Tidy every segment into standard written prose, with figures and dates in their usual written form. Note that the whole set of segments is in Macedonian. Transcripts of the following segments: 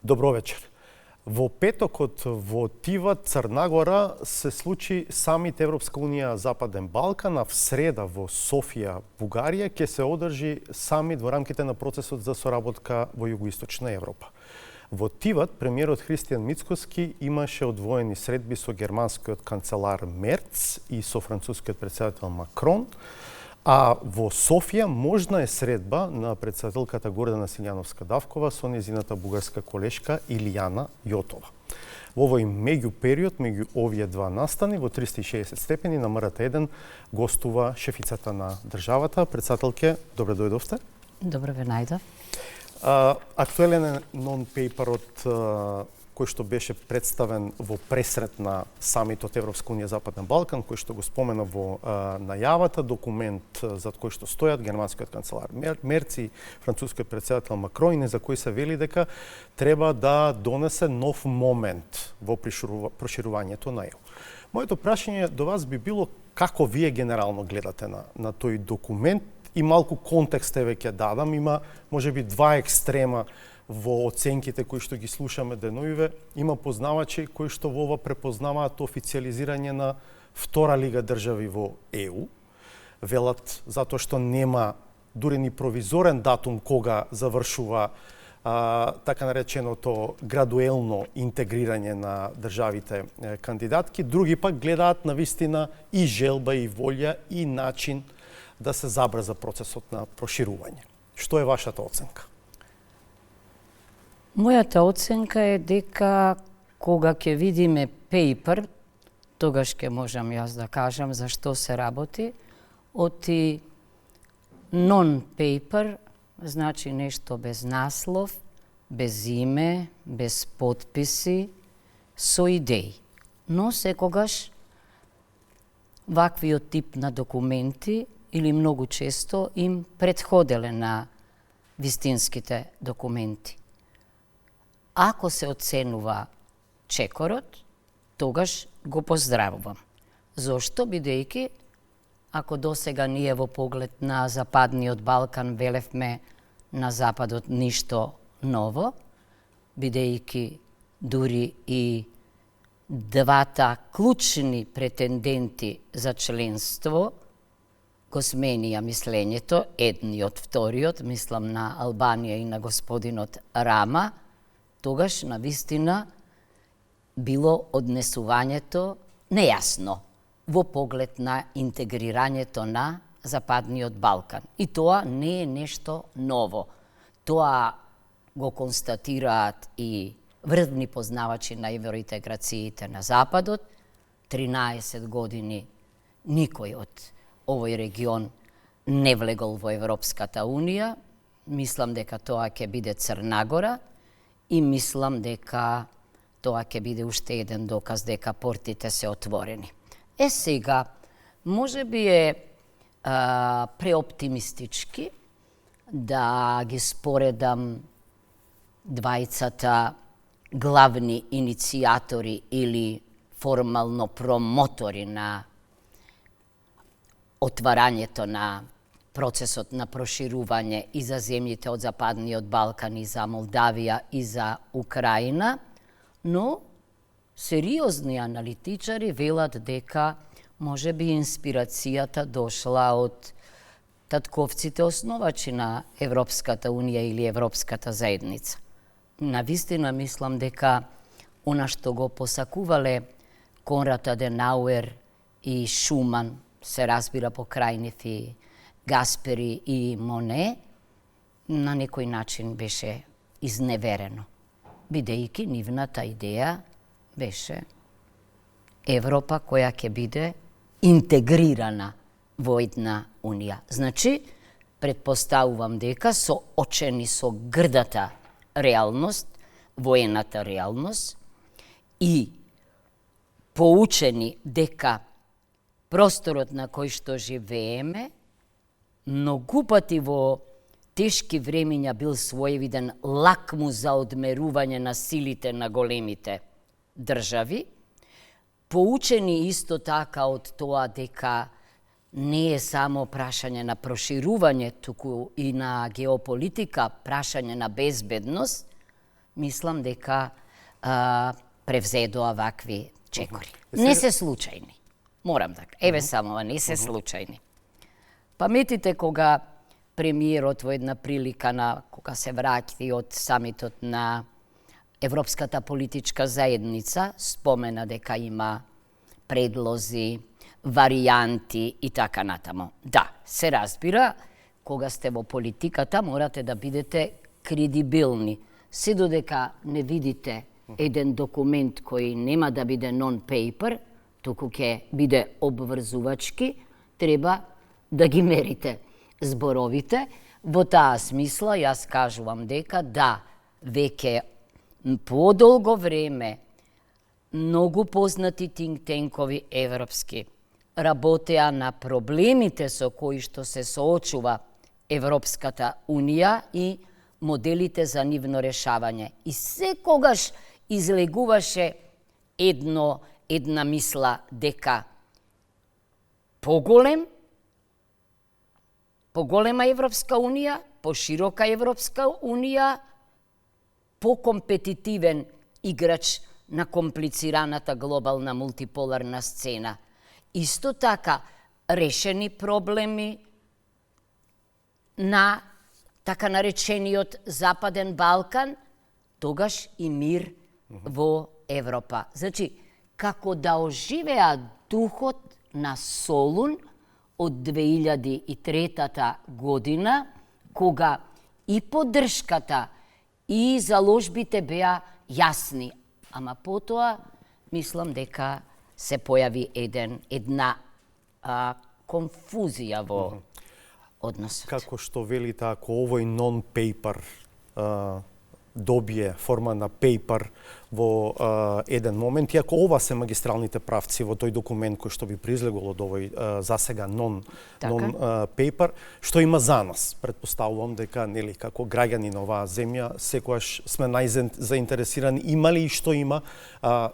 Добро вечер. Во петокот во Тиват, Црна Гора, се случи самит Европска Унија Западен Балкан, а в среда во Софија, Бугарија, ќе се одржи самит во рамките на процесот за соработка во Југоисточна Европа. Во Тиват, премиерот Христијан Мицкоски имаше одвоени средби со германскиот канцелар Мерц и со францускиот претседател Макрон, а во Софија можна е средба на претседателката Гордана Силјановска-Давкова со незината бугарска колешка Илијана Јотова. Во овој меѓупериод, меѓу овие два настани, во 360 степени на МРТ1 гостува шефицата на државата. Председателке, добре дојдовте. Добре ве најдов. Актуелен е нон-пейперот кој што беше представен во пресрет на самитот Европска Унија Западен Балкан, кој што го спомена во најавата, документ за кој што стојат германскиот канцелар Мерц и францускиот претседател Макрон, за кој се вели дека треба да донесе нов момент во проширувањето на ЕУ. Моето прашање до вас би било како вие генерално гледате на тој документ и малку контекст еве ќе дадам. Има можеби два екстрема во оценките кои што ги слушаме деновиве. Има познавачи кои што во ова препознаваат официјализирање на втора лига држави во ЕУ. Велат затоа што нема дури ни провизорен датум кога завршува така нареченото градуелно интегрирање на државите кандидатки. Други пак гледаат на вистина и желба и волја и начин да се забрза процесот на проширување. Што е вашата оценка? Мојата оценка е дека кога ќе видиме пейпер, тогаш ќе можам јас да кажам за што се работи. Оти нон-пейпер значи нешто без наслов, без име, без подписи, со идеи. Но секогаш ваквиот тип на документи или многу често им претходеле на вистинските документи. Ако се оценува чекорот, тогаш го поздравувам. Зошто? Бидејќи, ако досега ние во поглед на Западниот Балкан велевме на Западот ништо ново, бидејќи дури и двата клучни претенденти за членство го сменија мислењето, едниот, вториот, мислам на Албанија и на господинот Рама, тогаш на вистина било однесувањето нејасно во поглед на интегрирањето на Западниот Балкан. И тоа не е нешто ново. Тоа го констатираат и врвни познавачи на евроинтеграциите на Западот. 13 години никој од овој регион не влегол во Европската Унија. Мислам дека тоа ќе биде Црна Гора и мислам дека тоа ќе биде уште еден доказ дека портите се отворени. Сега, може би е преоптимистички да ги споредам двајцата главни иницијатори или формално промотори на отварањето на процесот на проширување и за земјите од Западниот Балкан, и за Молдавија, и за Украина, но сериозни аналитичари велат дека може би инспирацијата дошла од татковците основачи на Европската Унија или Европската заедница. Навистина мислам дека она што го посакувале Конрад Аденауер и Шуман, се разбира покрај нив и Гаспери и Моне, на некој начин беше изневерено, бидејќи нивната идеја беше Европа која ќе биде интегрирана во една унија. Значи, предпоставувам дека соочени со грдата реалност, воената реалност и поучени дека просторот на кој што живееме многу пати во тешки времиња бил своевиден лакмус за одмерување на силите на големите држави, поучени исто така од тоа дека не е само прашање на проширување, туку и на геополитика, прашање на безбедност, мислам дека превзедоа вакви чекори. Не се случајни. Морам да кажам. Еве само, не се случајни. Паметите кога премиерот во една прилика кога се враќа од самитот на Европската политичка заедница спомена дека има предлози, варијанти и така натаму. Да, се разбира, кога сте во политиката морате да бидете кредибилни. Се додека не видите еден документ кој нема да биде non-paper, туку ќе биде обврзувачки, треба да ги мерите зборовите. Во таа смисла, јас кажувам дека да, веќе подолго време многу познати think-танкови европски работеа на проблемите со кои што се соочува Европската Унија и моделите за нивно решавање. И секогаш излегуваше една мисла дека поголема Европска Унија, поширока Европска Унија, покомпетитивен играч на комплицираната глобална мултиполарна сцена. Исто така, решени проблеми на така наречениот Западен Балкан, тогаш и мир во Европа. Значи, како да оживеа духот на Солун од 2003 година, кога и поддршката и заложбите беа јасни. Ама потоа, мислам дека се појави една конфузија во односот. Како што велите, ако овој non-paper добие форма на paper во еден момент, и ако ова се магистралните правци во тој документ кој што би произлегол од овој засега non-paper, што има за нас? Предпоставувам дека, нели, како граѓани на оваа земја, секогаш сме најзаинтересирани има ли и што има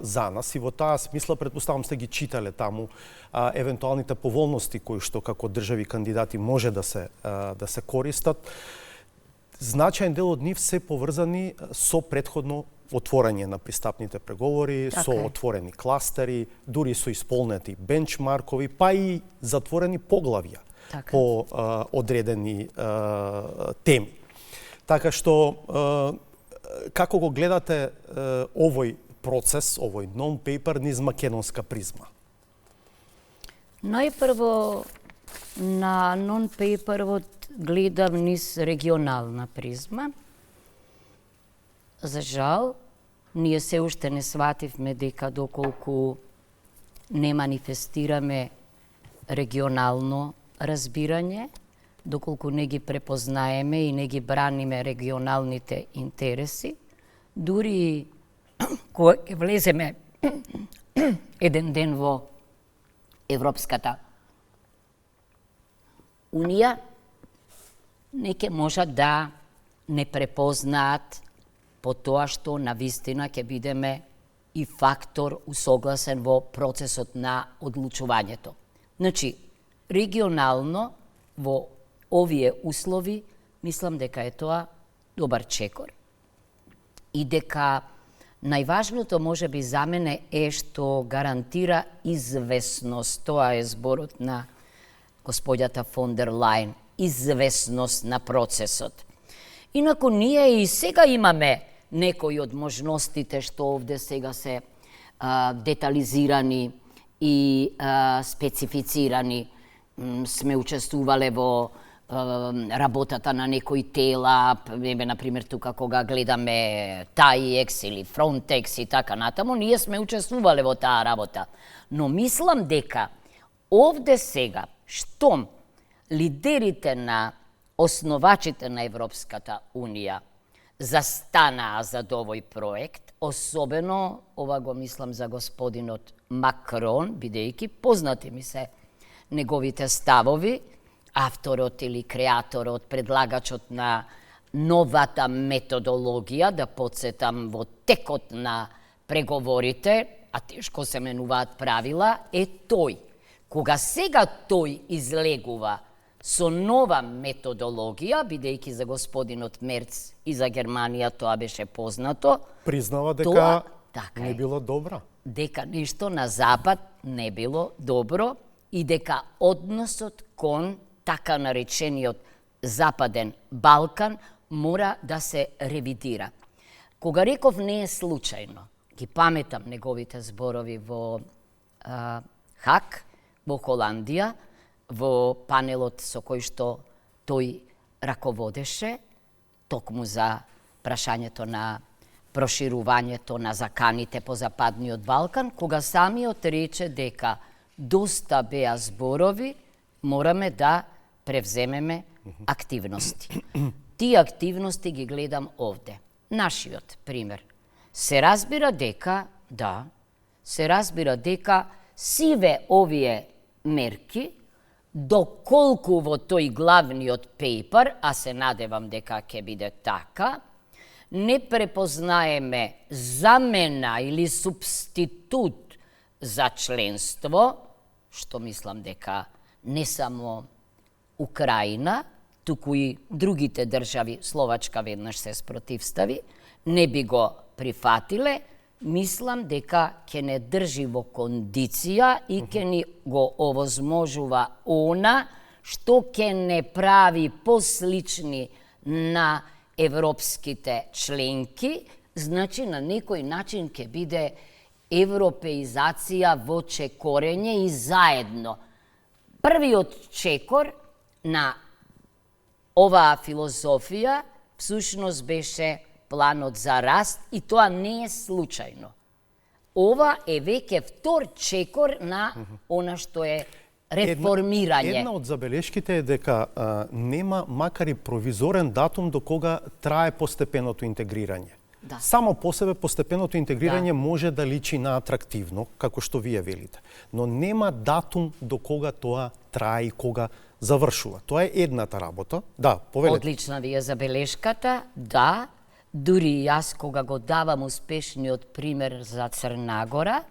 за нас. И во таа смисла, предпоставувам, сте ги читале таму евентуалните поволности кои што како држави кандидати може да се користат. Значајен дел од нив се поврзани со претходно отворање на пристапните преговори, со отворени кластери, дури со исполнети бенчмаркови, па и затворени поглавја по одредени теми. Така што, како го гледате овој процес, овој non-paper низ македонска призма? Најпрво, на non-paperот гледам низ регионална призма. За жал, ние се уште не свативме дека доколку не манифестираме регионално разбирање, доколку не ги препознаеме и не ги браниме регионалните интереси, дури кога ќе влеземе еден ден во Европската Унија, не ќе можат да не препознаат по тоа што навистина ќе бидеме и фактор усогласен во процесот на одлучувањето. Значи, регионално во овие услови, мислам дека е тоа добар чекор. И дека најважното можеби за мене е што гарантира известност, тоа е зборот на господјата фон дер Лајен, известност на процесот. Инаку ние и сега имаме некои од можностите што овде сега се детализирани и специфицирани. Сме учествувале во работата на некои тела, например тука кога гледаме TAIEX или Frontex и така натаму, ние сме учествувале во таа работа. Но мислам дека овде сега, штом лидерите на основачите на Европската Унија застанаа за овој проект, особено ова го мислам за господинот Макрон, бидејќи познати ми се неговите ставови, авторот или креаторот, предлагачот на новата методологија, да подсетам во текот на преговорите, а тешко се менуваат правила, е тој. Кога сега тој излегува со нова методологија, бидејќи за господинот Мерц и за Германија тоа беше познато, Признава дека Тоа, така не е. било добра. дека ништо на Запад не било добро и дека односот кон така наречениот Западен Балкан мора да се ревидира. Кога реков не е случајно, ги паметам неговите зборови во Хак, во Холандија, во панелот со кој што тој раководеше, токму за прашањето на проширувањето на заканите по Западниот Балкан, кога самиот рече дека доста беа зборови, мораме да превземеме активности. Тие активности ги гледам овде. Нашиот пример. Се разбира дека, сиве овие мерки, доколку во тој главниот пейпер, а се надевам дека ќе биде така, не препознаеме замена или субститут за членство, што мислам дека не само Украина, туку и другите држави, Словачка веднаш се спротивстави, не би го прифатиле, мислам дека ќе не држи во кондиција и ќе ни го овозможува она што ќе не прави послични на европските членки, значи на некој начин ќе биде европеизација во чекорење и заедно. Првиот чекор на оваа филозофија всушност беше планот за раст и тоа не е случајно. Ова е веќе втор чекор на она што е реформирање. Една од забелешките е дека нема макар и провизорен датум до кога трае постепеното интегрирање. Да. Само по себе постепеното интегрирање може да личи на атрактивно, како што вие велите, но нема датум до кога тоа трае и кога завршува. Тоа е едната работа. Да, повелете. Одлична ви е забелешката, да. Дури јас кога го давам успешниот пример за Црна Гора,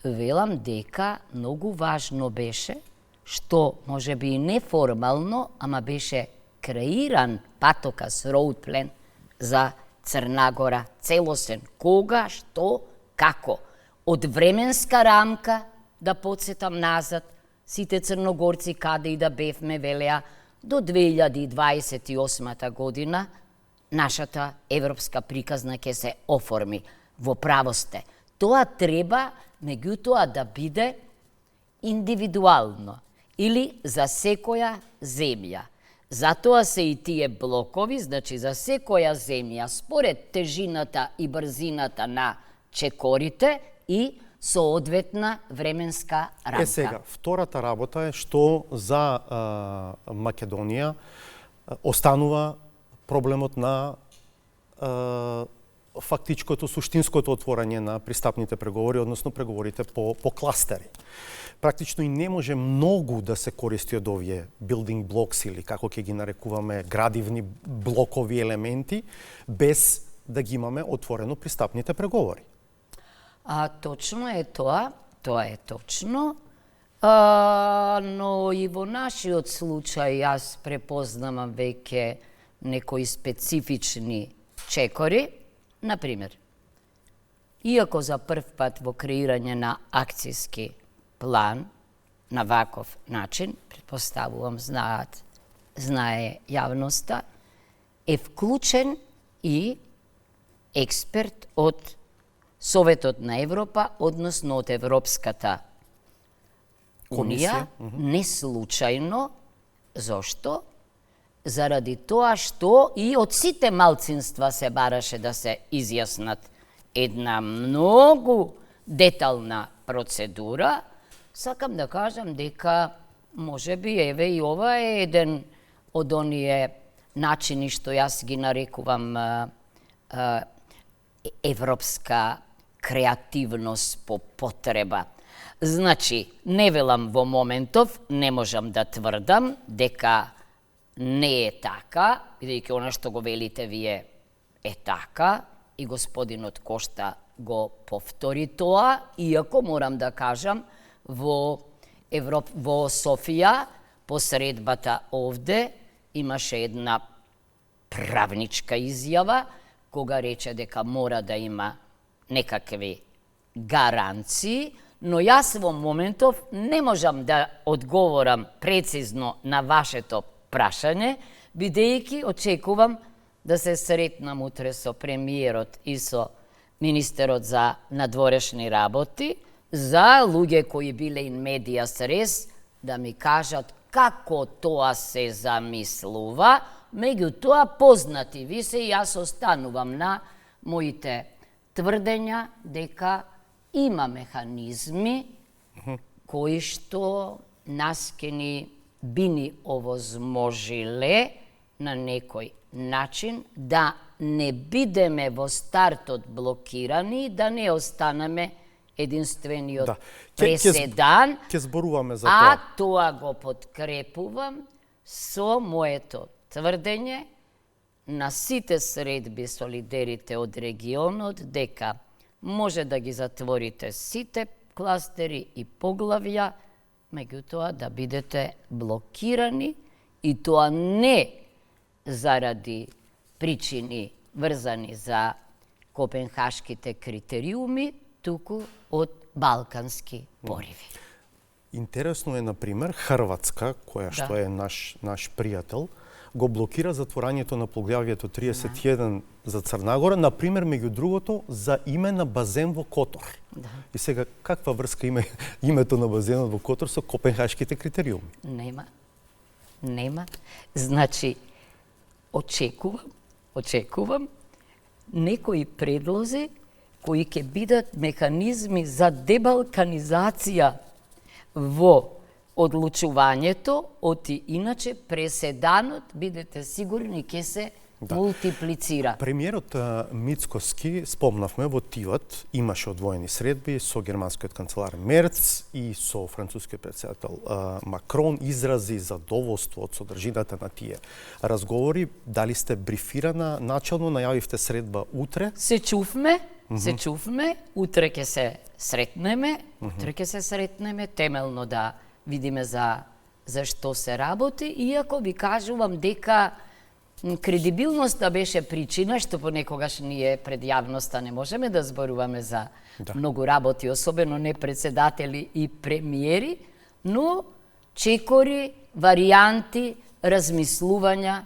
велам дека многу важно беше, што може би и неформално, ама беше креиран патокас, роудплен за Црна Гора, целосен. Кога, што, како. Од временска рамка, да подсетам назад, сите црногорци каде и да бевме, велеа, до 2028 година, нашата европска приказна ќе се оформи. Во право сте. Тоа треба, меѓутоа, да биде индивидуално или за секоја земја. Затоа се и тие блокови, значи за секоја земја, според тежината и брзината на чекорите и соодветна временска рамка. Сега, втората работа е што за Македонија останува проблемот на фактичкото, суштинското отворање на пристапните преговори, односно преговорите по кластери. Практично и не може многу да се користи од овие building blocks или како ќе ги нарекуваме градивни блокови елементи, без да ги имаме отворено пристапните преговори. Точно е тоа е точно, но и во нашиот случај јас препознавам веќе некои специфични чекори. Например, иако за прв пат во креирање на акцијски план на ваков начин, предпоставувам знае јавноста, е вклучен и експерт од Советот на Европа, односно од Европската Унија, не случајно. Зошто? Заради тоа што и од сите малцинства се бараше да се изјаснат една многу детална процедура. Сакам да кажам дека можеби еве и ова е еден од оние начини што јас ги нарекувам европска креативност по потреба. Значи, не велам во моментов, не можам да тврдам дека не е така, бидејќи она што го велите вие е така, и господинот Кошта го повтори тоа, иако морам да кажам, во Софија посредбата овде имаше една правничка изјава, кога рече дека мора да има некакви гаранции, но јас во моментов не можам да одговорам прецизно на вашето прашање, бидејќи очекувам да се сретнам утре со премиерот и со министерот за надворешни работи, за луѓе кои биле in medias res, да ми кажат како тоа се замислува, меѓутоа познати ви се и јас останувам на моите тврдења дека има механизми кои што нас ке ни би ни овозможиле на некој начин да не бидеме во стартот блокирани, да не останеме единствениот преседан, Ќе зборуваме за а тоа. тоа го подкрепувам со моето тврдење на сите средби со лидерите од регионот дека може да ги затворите сите кластери и поглавја, меѓутоа да бидете блокирани и тоа не заради причини врзани за копенхашките критериуми, туку од балкански пориви. Интересно е, например, Хрватска, која што е наш пријател, го блокира затворањето на поглавјето 31 за Црна Гора, например, меѓу другото, за име на базен во Котор. Да. И сега, каква врска има името на базенот во Котор со копенхашките критериуми? Нема. Значи, очекувам некои предлози кои ќе бидат механизми за дебалканизација во одлучувањето, оти иначе преседанот, бидете сигурни, ќе се мултиплицира. Премиерот Мицкоски, спомнавме, во Тиват имаше одвоени средби со германскиот канцелар Мерц и со францускиот претседател Макрон, изрази задоволство од содржината на тие разговори. Дали сте брифирана начално, најавивте средба утре? Се чувме, утре ќе се сретнеме, темелно да видиме за што се работи, иако ви кажувам дека кредибилноста беше причина, што понекогаш ние пред јавноста не можеме да зборуваме за многу работи, особено не председатели и премиери, но чекори, варијанти, размислувања,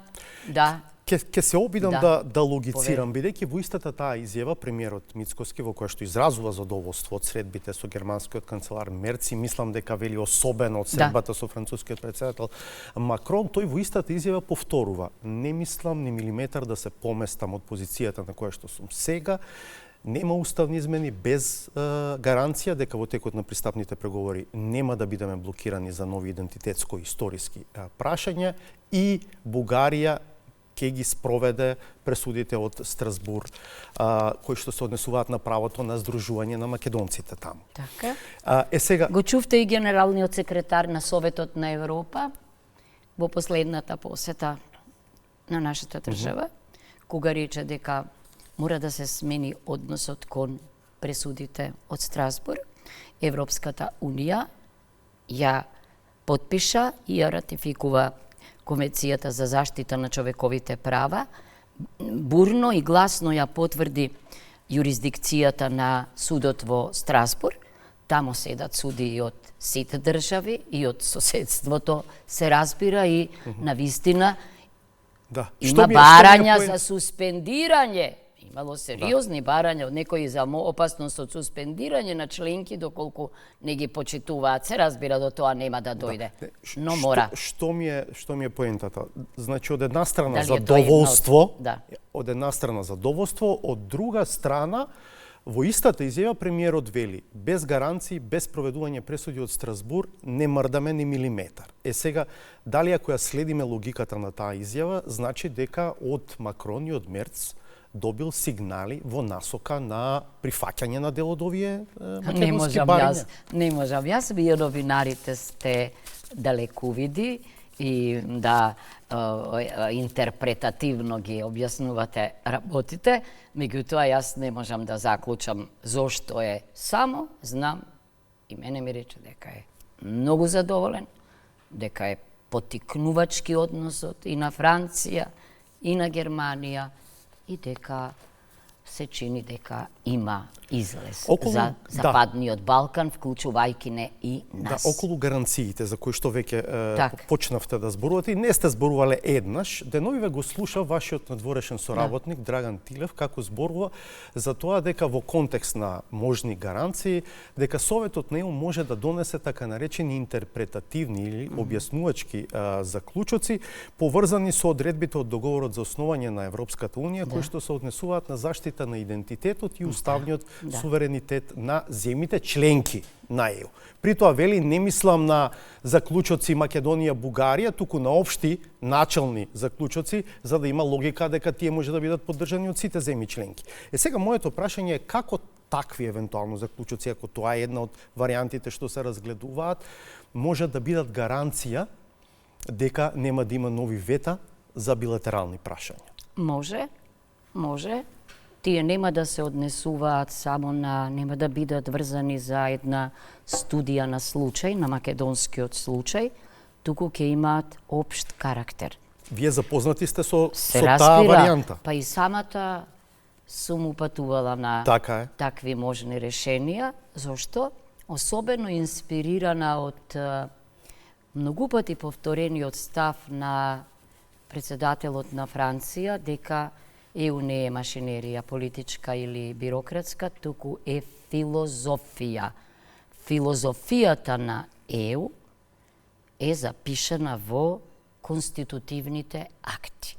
Ке се обидам да логицирам, бидејќи во истата таа изјава премиерот Мицкоски, во која што изразува задоволство од средбите со германскиот канцелар Мерци, мислам дека вели особено од средбата со францускиот претседател Макрон, тој во истата изјава повторува: не мислам ни милиметар да се поместам од позицијата на која што сум сега. Нема уставни измени без гаранција дека во текот на пристапните преговори нема да бидеме блокирани за нови идентитетско-историски прашања и Бугарија ќе ги спроведе пресудите од Страсбур, кои што се однесуваат на правото на здружување на македонците таму. Така. Сега го чувте и генералниот секретар на Советот на Европа во последната посета на нашата држава, кога рече дека мора да се смени односот кон пресудите од Страсбур. Европската унија ја потпиша и ја ратификува Конвенцијата за заштита на човековите права, бурно и гласно ја потврди јурисдикцијата на судот во Страсбур. Тамо седат суди и од сите држави, и од соседството, се разбира, и навистина има барања за суспендирање. Имало сериозни барања од некои за опасност од суспендирање на членки, доколку не ги почитуваат. Се разбира, до тоа нема да дојде. Но мора. Што ми е поентата? Значи, од една страна задоволство, од друга страна, во истата изјава премиерот вели: без гаранции, без проведување пресуди од Страсбур, не мрдаме ни милиметар. Сега, дали ако ја следиме логиката на таа изјава, значи дека од Макрон и од Мерц добил сигнали во насока на прифаќање на дел од овие македонски барања. Не можам јас, вие новинарите сте далекувиди и интерпретативно ги објаснувате работите, меѓутоа јас не можам да заклучам зошто е, само знам и мене ми рече дека е многу задоволен, дека е поттикнувачки односот и на Франција и на Германија и дека се чини дека има излез за Западниот Балкан, вклучувајќи не и нас. Да, околу гаранциите за кои што веќе Так. почнавте да зборувате и не сте зборувале еднаш, деновиве го слуша вашиот надворешен соработник Драган Тилев како зборува за тоа дека во контекст на можни гаранции дека Советот НЕУ може да донесе така наречени интерпретативни или објаснувачки заклучоци поврзани со одредбите од договорот за основање на Европската унија кои што се однесуваат на заштита на идентитетот и уставниот суверенитет на земјите членки на ЕУ. При тоа вели не мислам на заклучоци Македонија, Бугарија, туку на општи начални заклучоци за да има логика дека тие може да бидат поддржани од сите земји членки. Сега моето прашање е како такви евентуално заклучоци, ако тоа е една од варијантите што се разгледуваат, може да бидат гаранција дека нема да има нови вета за билатерални прашања. Може. Тие нема да се однесуваат само на, нема да бидат врзани за една студија на случај, на македонскиот случај, туку ќе имаат општ карактер. Вие запознати сте со Се таа варијанта? Па и самата сум упатувала на Така е. такви можни решенија. Зошто? Особено инспирирана од многу пати повторениот став на председателот на Франција дека ЕУ не е машинерија политичка или бирократска, туку е филозофија. Филозофијата на ЕУ е запишана во конститутивните акти.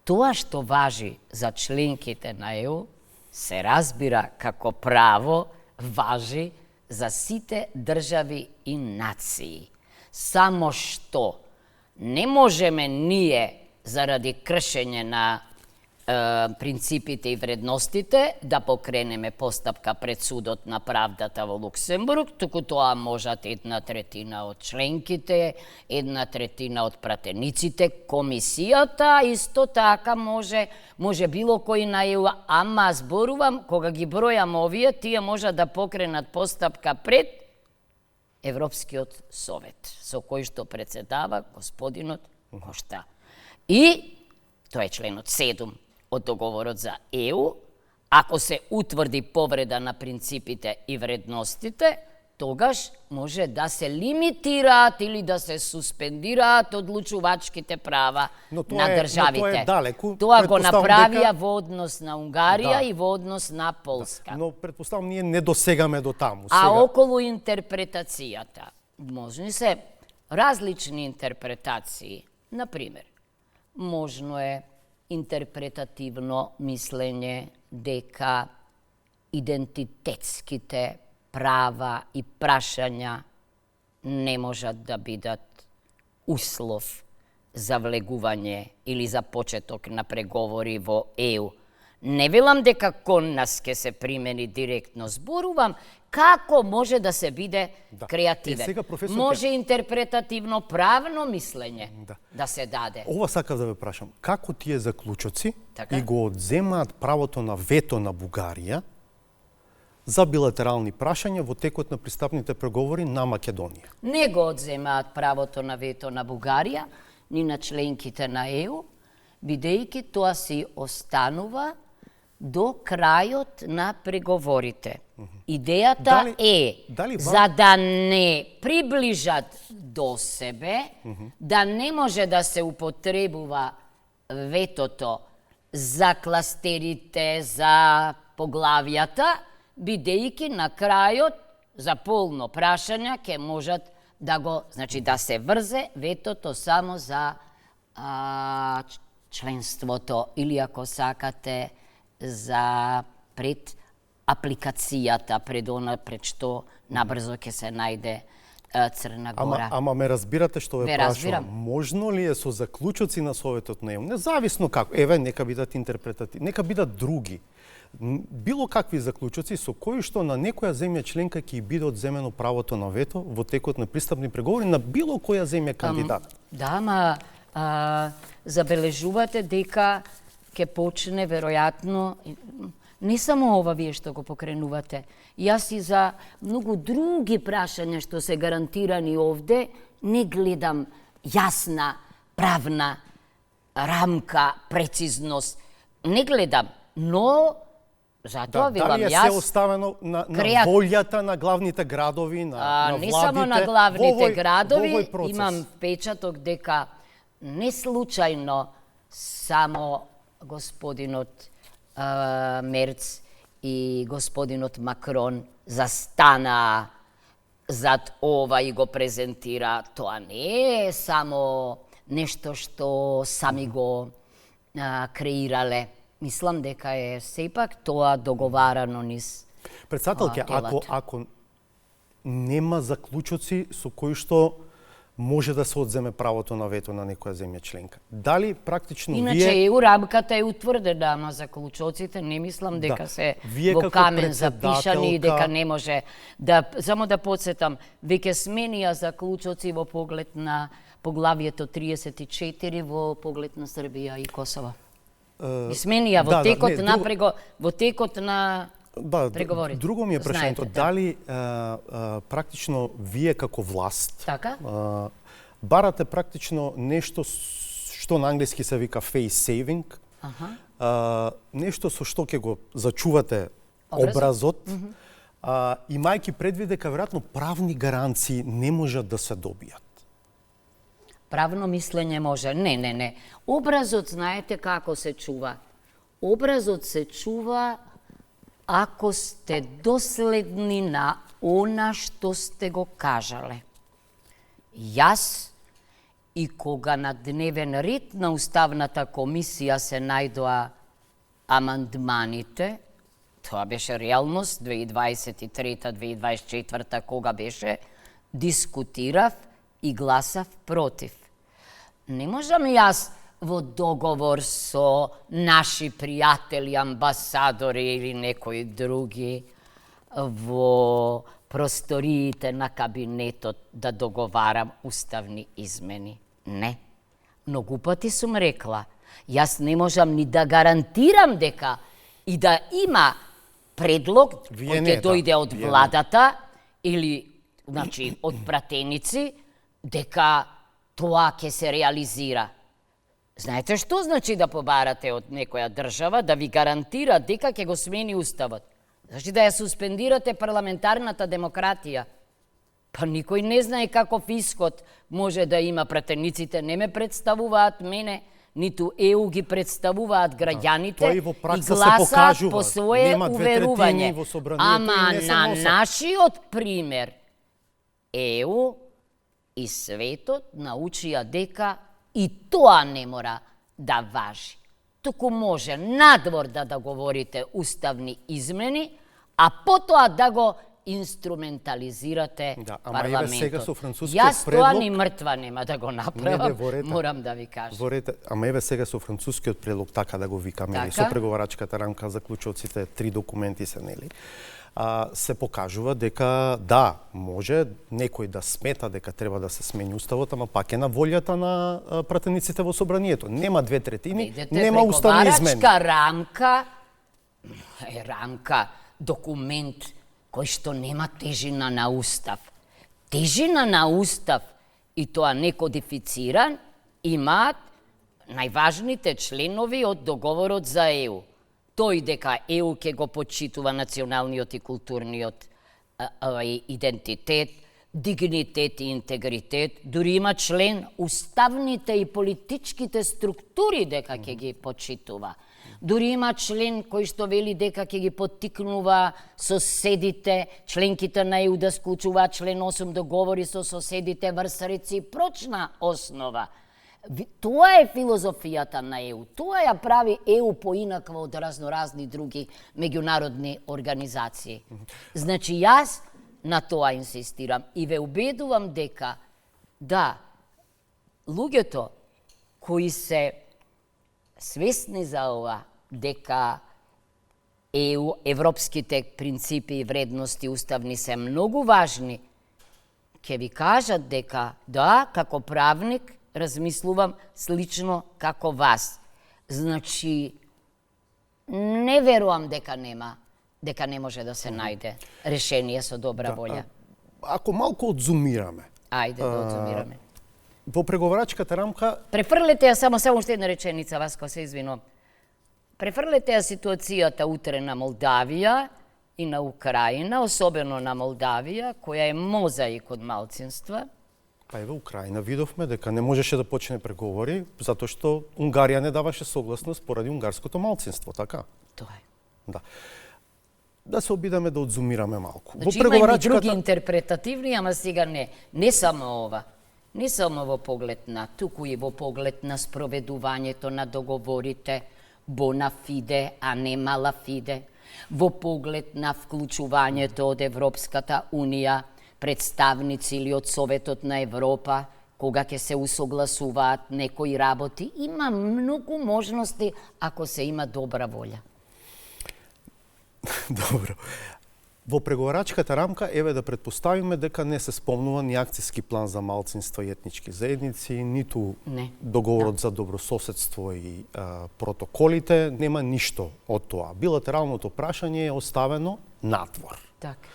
Тоа што важи за членките на ЕУ се разбира како право, важи за сите држави и нации. Само што не можеме ние заради кршење на принципите и вредностите да покренеме постапка пред судот на правдата во Луксембург, туку тоа можат 1/3 од членките, 1/3 од пратениците, комисијата исто така може било кој на ЕУ, ама зборувам кога ги бројам овие, тие можат да покренат постапка пред Европскиот совет, со кој што председава господинот Кошта. И тоа е членот 7 од договорот за ЕУ, ако се утврди повреда на принципите и вредностите, тогаш може да се лимитираат или да се суспендираат одлучувачките права на државите. Но тоа е далеку. Тоа го направија во однос на Унгарија и во однос на Полска. Но предпоставам ние не досегаме до таму. А околу интерпретацијата, можни се различни интерпретации. Например, можно е интерпретативно мислење дека идентитетските права и прашања не можат да бидат услов за влегување или за почеток на преговори во ЕУ. Не велам дека кон нас ќе се примени директно, зборувам како може да се биде креативен. Може интерпретативно правно мислење да се даде. Ова сакав да ве прашам. Како тие заклучоци и го одземаат правото на вето на Бугарија за билатерални прашања во текот на пристапните преговори на Македонија? Не го одземаат правото на вето на Бугарија, ни на членките на ЕУ, бидејќи тоа си останува до крајот на преговорите. Идејата за да не приближат до себе, да не може да се употребува ветото за кластерите, за поглавјата, бидејќи на крајот за полно прашања ќе можат да го, значи да се врзе ветото само за членството или ако сакате за пред апликацијата, пред што набрзо ќе се најде Црна Гора. Ама ме разбирате што ве прашувам? Можно ли е со заклучоци на Советот на ЕУ, независно како, нека бидат интерпретативни, нека бидат други, било какви заклучоци со кои што на некоја земја членка ќе биде одземено правото на вето во текот на пристапни преговори на било која земја кандидат? Да, ама забележувате дека ќе почне веројатно не само ова вие што го покренувате. Јас и за многу други прашања што се гарантирани овде не гледам јасна правна рамка, прецизност. Не гледам, но затоа велам дали е јас... се оставено на волјата на главните градови, на владите? Не само на главните во градови, овој процес? имам впечаток дека не случајно само господинот Мерц и господинот Макрон застанаа зад ова и го презентира. Тоа не е само нешто што сами го креирале. Мислам дека е сепак тоа договарано низ Председателке, телата. ако нема заклучоци со кои што може да се одземе правото на вето на некоја земја членка, дали практично Иначе вие... ЕУ рамката е утврдена, ама заклучоците не мислам дека се Вие во како камен запишани и дека председателка- не може да... Само да подсетам, веќе сменија заклучоци во поглед на поглавието 34 во поглед на Србија и Косово. И сменија во текот на во текот на преговорите. Друго ми е прашањето, Знаете, дали практично вие како власт Така? барате практично нешто што на англиски се вика face saving, нешто со што ќе го зачувате образот, имајќи предвид дека веројатно правни гаранции не можат да се добијат. Правно мислење може. Не. Образот, знаете како се чува? Образот се чува ако сте доследни на она што сте го кажале. Јас и кога на дневен ред на Уставната комисија се најдоа амандманите, тоа беше реалност 2023-2024 кога беше, дискутирав и гласав против. Не можам јас во договор со наши пријатели, амбасадори или некои други во просториите на кабинетот да договарам уставни измени. Не. Многу пати сум рекла, јас не можам ни да гарантирам дека и да има предлог кој ќе дојде од владата или значи од пратеници дека тоа ќе се реализира. Знаете што значи да побарате од некоја држава да ви гарантира дека ќе го смени уставот? Значи да ја суспендирате парламентарната демократија. Па никој не знае каков исход може да има. Пратениците не ме представуваат мене, ниту ЕУ ги представуваат граѓаните и гласаат по свое уверување. Ама на нашиот пример ЕУ и светот научија дека и тоа не мора да важи. Туку може надвор да договорите уставни измени, а потоа да го инструментализирате парламентот. Јас тоа ни мртва нема да го направам, морам да ви кажам. Ама еве сега со францускиот предлог, така да го викаме, со преговарачката рамка, заклучоците, 3 документи се, нели? Се покажува дека да, може некој да смета дека треба да се смени уставот, ама пак е на волјата на пратениците во собранието. Нема 2/3, нема уставни измени. Преговарачка рамка, документ кој што нема тежина на устав. Тежина на устав и тоа некодифициран имаат најважните членови од договорот за ЕУ. Тој дека ЕУ ќе го почитува националниот и културниот идентитет, дигнитет и интегритет, дури има член уставните и политичките структури дека ќе ги почитува. Дури има член кој што вели дека ќе ги поттикнува соседите, членките на ЕУ да склучуваат член 8 договори со соседите врз реципрочна основа. Тоа е филозофијата на ЕУ. Тоа ја прави ЕУ поинаква од разноразни други меѓународни организации. Значи, јас на тоа инсистирам и ве убедувам дека, да, луѓето кои се свесни за ова, дека ЕУ, европските принципи и вредности уставни се многу важни, ќе ви кажат дека, да, како правник, размислувам слично како вас. Значи, не верувам дека не може да се најде решение со добра волја. Ако малку одзумираме. Ајде да одзумираме. Во преговарачката рамка Префрлете ја само уште една реченица, Васко, се извинувам. Префрлете ја ситуацијата утре на Молдавија и на Украина, особено на Молдавија, која е мозаик од малцинства. па еве Украина видовме дека не можеше да почне преговори затоа што Унгарија не даваше согласност поради унгарското малцинство, така? Тоа е. Да. Да се обидеме да одзумираме малку. Значи, има и други интерпретативни, ама сега не. Не само ова. Не само во поглед на, туку и во поглед на спроведувањето на договорите, bona fide, а не mala fide, во поглед на вклучувањето од Европската Унија, представници или од Советот на Европа, кога ќе се усогласуваат некои работи, има многу можности ако се има добра волја. Добро. Во преговарачката рамка, еве да предпоставиме дека не се спомнува ни акциски план за малцинства и етнички заедници, ниту договорот за добрососедство и протоколите, нема ништо од тоа. Билатералното прашање е оставено надвор. Така.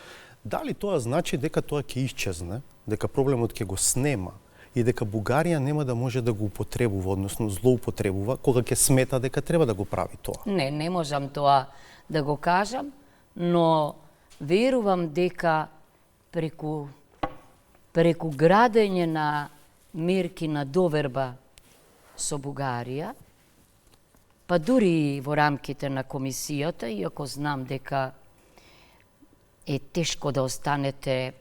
Дали тоа значи дека тоа ќе исчезне, дека проблемот ќе го снема и дека Бугарија нема да може да го употребува, односно злоупотребува, кога ќе смета дека треба да го прави тоа? Не можам тоа да го кажам, но верувам дека преку градење на мерки на доверба со Бугарија, па дури и во рамките на комисијата, иако знам дека е тешко да останете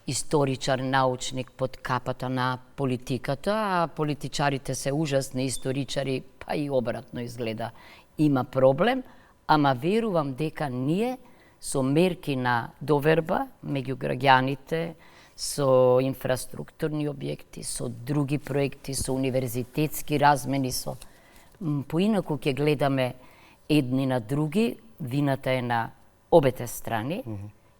историчар, научник под капата на политиката, а политичарите се ужасни историчари, па и обратно изгледа. Има проблем, ама верувам дека ние со мерки на доверба меѓу граѓаните, со инфраструктурни објекти, со други проекти, со универзитетски размени, со поинаку ќе гледаме едни на други, вината е на обете страни.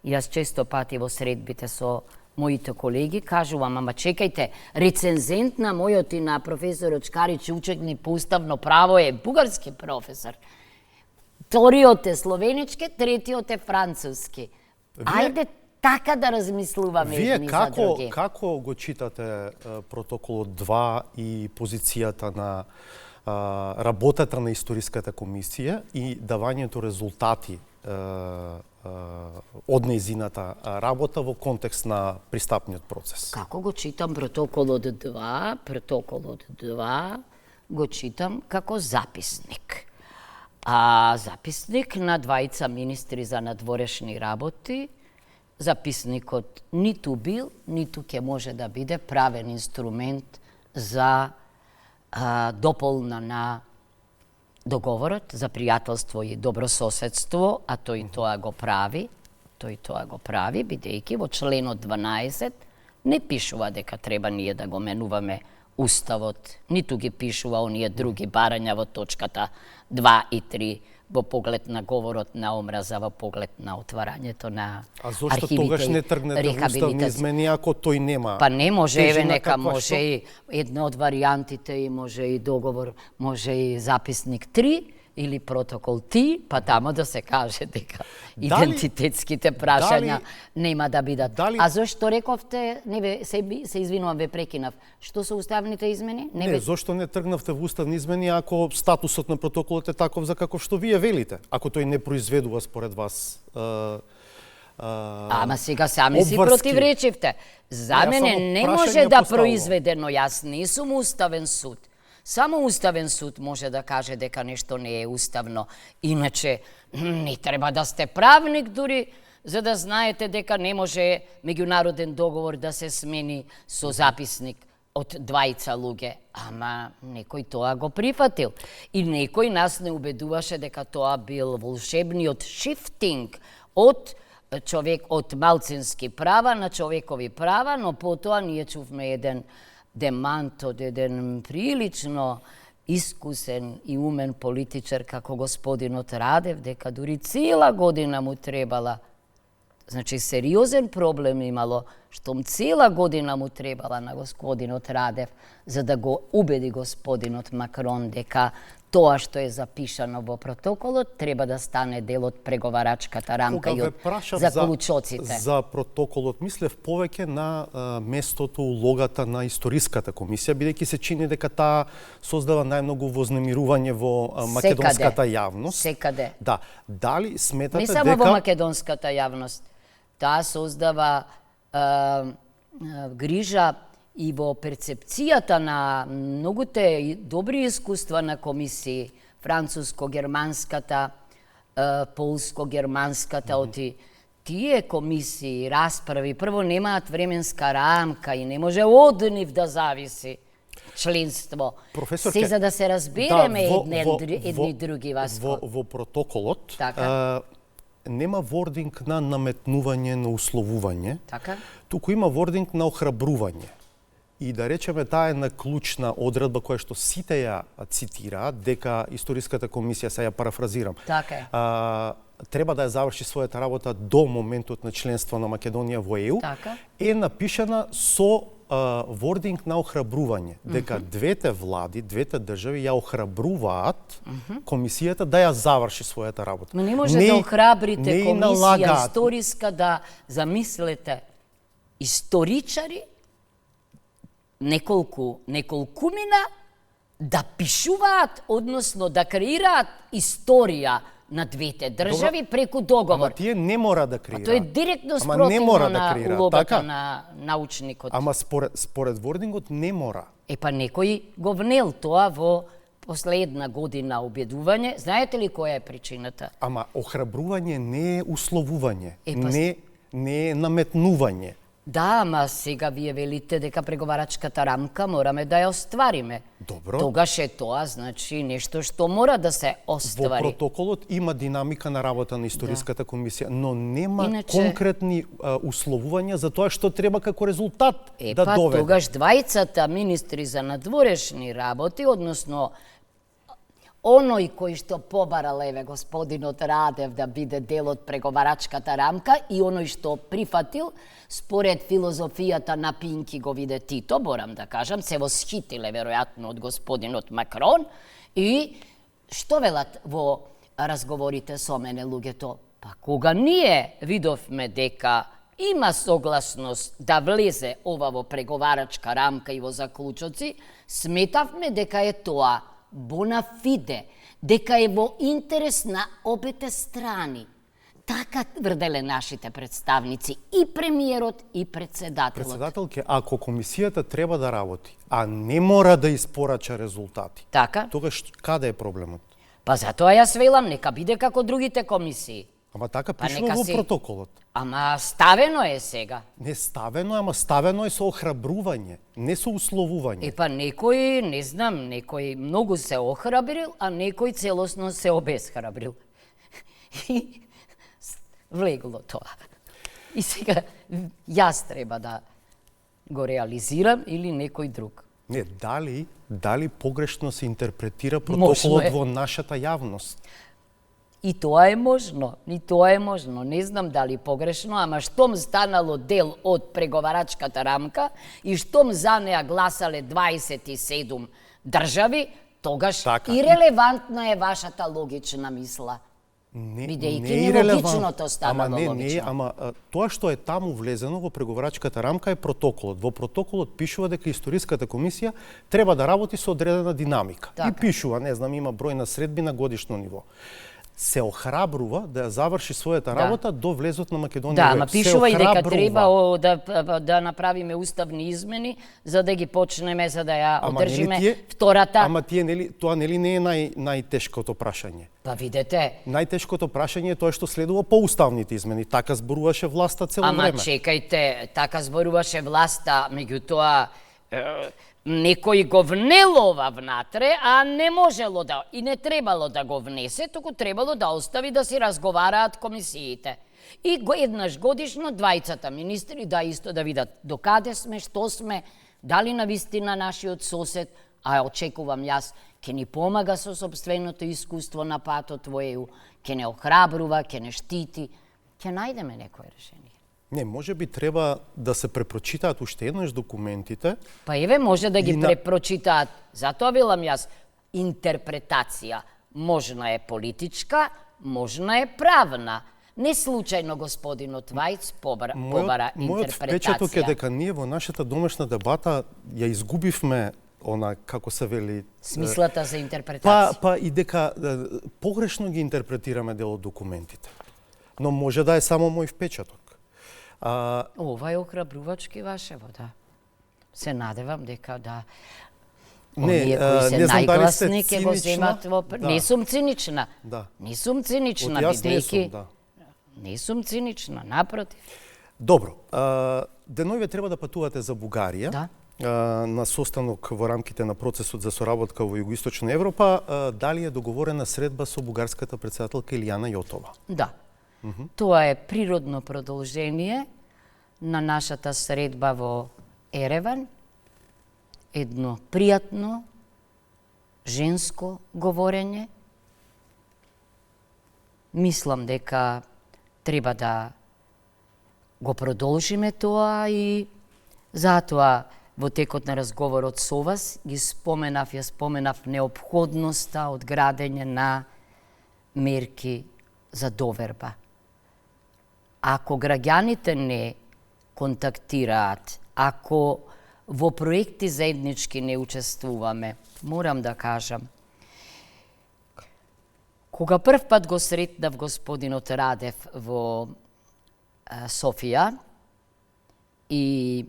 Јас често пати во средбите со моите колеги кажувам, ама чекајте, рецензент на мојот и на професорот Шкарич, ученик по уставно право, е бугарски професор. Вториот е словенички, третиот е француски. Ајде така да размислуваме едни за други. Вие како го читате протоколот 2 и позицијата на работата на историската комисија и давањето резултати од нејзината работа во контекст на пристапниот процес? Како го читам протоколот 2? Протоколот 2 го читам како записник. Записник на двајца министри за надворешни работи. Записникот ниту бил, ниту ќе може да биде правен инструмент за дополна на договорот за пријателство и добрососедство, а тој тоа го прави. Бидејќи во членот 12 не пишува дека треба ние да го менуваме Уставот, ниту ги пишува оние други барања во точката 2 и 3 во поглед на говорот на омраза, во поглед на отварањето на архивите. А зошто тогаш не тргнете во уставни измени ако тој нема? Па не може, еве нека може и една од варијантите и може и договор, може и записник 3 или протокол Ти, па тамо да се каже дека идентитетските прашања нема да бидат. А зошто рековте, се извинувам, ве прекинав, што се уставните измени? Не, зошто не тргнавте во уставни измени ако статусот на протоколот е таков за каков што вие велите? Ако тој не произведува според вас ама сега сами си противречивте. За мене не може да произведе, но јас не сум уставен суд. Само Уставен суд може да каже дека нешто не е уставно. Иначе, не треба да сте правник дури, за да знаете дека не може меѓународен договор да се смени со записник од двајца луѓе. Ама некој тоа го прифатил. И некој нас не убедуваше дека тоа бил волшебниот шифтинг од човек од малцински права на човекови права, но потоа ние чувме еден демант од еден прилично искусен и умен политичар како господинот Радев, дека дури цела година му требала. Значи, сериозен проблем имало штом цела година му требала на господинот Радев, за да го убеди господинот Макрон дека тоа што е запишано во протоколот треба да стане дел од преговарачката рамка и од заклучоците. За протоколот мислев повеќе на местото, улогата на историската комисија, бидејќи се чини дека таа создава најмногу вознемирување во македонската јавност. Секаде. Да, дали сметате не само дека во македонската јавност, таа создава грижа и во перцепцијата на многуте добри искуства на комисии, француско-германската, полско-германската, оти тие комисии, расправи, прво немаат временска рамка и не може од нив да зависи членство. Професор, се за да се разбереме едни други вас. Во протоколот така? Нема вординг на наметнување, на условување. Така? Туку има вординг на охрабрување. И да речеме, таа е на клучна одредба која што сите ја цитираат, дека историската комисија, се ја парафразирам, така е. Треба да ја заврши својата работа до моментот на членство на Македонија во ЕУ, така? Е напишана со вординг на охрабрување, дека двете влади, двете држави ја охрабруваат комисијата да ја заврши својата работа. Но не може да охрабрите комисија историска да замислете историчари неколкумина да пишуваат, односно да креираат историја на двете држави преку договор. Ама тие не мора да креираат. Тоа е директно спротивно на улогата така? на научникот. Ама според вордингот не мора. Па некој го внел тоа во последна година обедување. Знаете ли која е причината? Ама охрабрување не е условување, не е наметнување. Да, ама сега вие велите дека преговарачката рамка мораме да ја оствариме. Добро. Тогаш е тоа, значи, нешто што мора да се оствари. Во протоколот има динамика на работа на историската комисија, но нема конкретни условувања за тоа што треба како резултат да доведе. Тогаш двајцата министри за надворешни работи, односно оној кој што побарал господинот Радев да биде дел од преговарачката рамка и оној што прифатил според филозофијата на Пинки го виде Тито, борам да кажам, се восхитиле веројатно од господинот Макрон и што велат во разговорите со мене луѓето? Па кога ние видовме дека има согласност да влезе ова во преговарачка рамка и во заклучоци, сметавме дека е тоа bona fide, дека е во интерес на обете страни. Така тврделе нашите представници, и премиерот, и председателот. Председателке, ако комисијата треба да работи, а не мора да испорача резултати, така? Тогаш каде е проблемот? Па затоа јас велам, нека биде како другите комисии. Ама така пишува во протоколот. Ама ставено е сега. Не ставено, ама ставено е со охрабрување, не со условување. Па некој, не знам, некој многу се охрабрил, а некој целосно се обесхрабрил. И влегло тоа. И сега јас треба да го реализирам или некој друг. Не, дали погрешно се интерпретира протоколот во нашата јавност? И тоа е можно, Не знам дали погрешно, ама штом станало дел од преговарачката рамка и штом за неа гласале 27 држави, тогаш и релевантна е вашата логична мисла. Бидејќи нелогичното станало логично. Ама тоа што е таму влезено во преговарачката рамка е протоколот. Во протоколот пишува дека историската комисија треба да работи со одредена динамика. И пишува, не знам, има број на средби на годишно ниво. Се охрабрува да ја заврши својата работа до влезот на Македонија. Да, ама пишува и дека треба да направиме уставни измени за да ги почнеме, за да ја одржиме втората. Ама тоа нели не е најтешкото прашање? Па видете. Најтешкото прашање е тоа што следува по уставните измени. Така зборуваше власта цело време. Ама чекајте, така зборуваше власта, меѓутоа некој го внел ова внатре, а не можело да и не требало да го внесе, туку требало да остави да си разговараат комисиите. И еднаш годишно двајцата министри исто да видат докаде сме, што сме, дали навистина нашиот сосед, а очекувам јас, ќе ни помага со сопственото искуство на патот во ЕУ, ќе не охрабрува, ќе не штити, ќе најдеме некое решение. Не, може би треба да се препрочитаат уште еднаш документите. Па еве може да ги И на- препрочитаат. Затоа велам јас, интерпретација можна е политичка, можна е правна. Не случајно господинот Вајц побара Мојот впечаток е интерпретација. дека ние во нашата домашна дебата ја изгубивме она, како се вели, Смислата за интерпретација. па и дека погрешно ги интерпретираме дел од документите. Но може да е само мој впечаток. Ова е охрабрувачки вашево, да. Се надевам дека да Не, оние кои се не знам дали сте најгласни ќе го земат во... Да. Не сум цинична. Да. Не сум цинична, Од јас не бидејќи... сум, да. Не сум цинична, напротив. Добро, деноиве треба да патувате за Бугарија. Да. На состанок во рамките на процесот за соработка во Југоисточна Европа. Дали е договорена средба со бугарската претседателка Илијана Јотова? Да. Тоа е природно продолжение на нашата средба во Ереван. Едно пријатно, женско говорење. Мислам дека треба да го продолжиме тоа и затоа во текот на разговорот со вас ја споменав неопходноста од градење на мерки за доверба. Ако граѓаните не контактираат, ако во проекти заеднички не учествуваме, морам да кажам, кога прв пат го сретнав господинот Радев во Софија и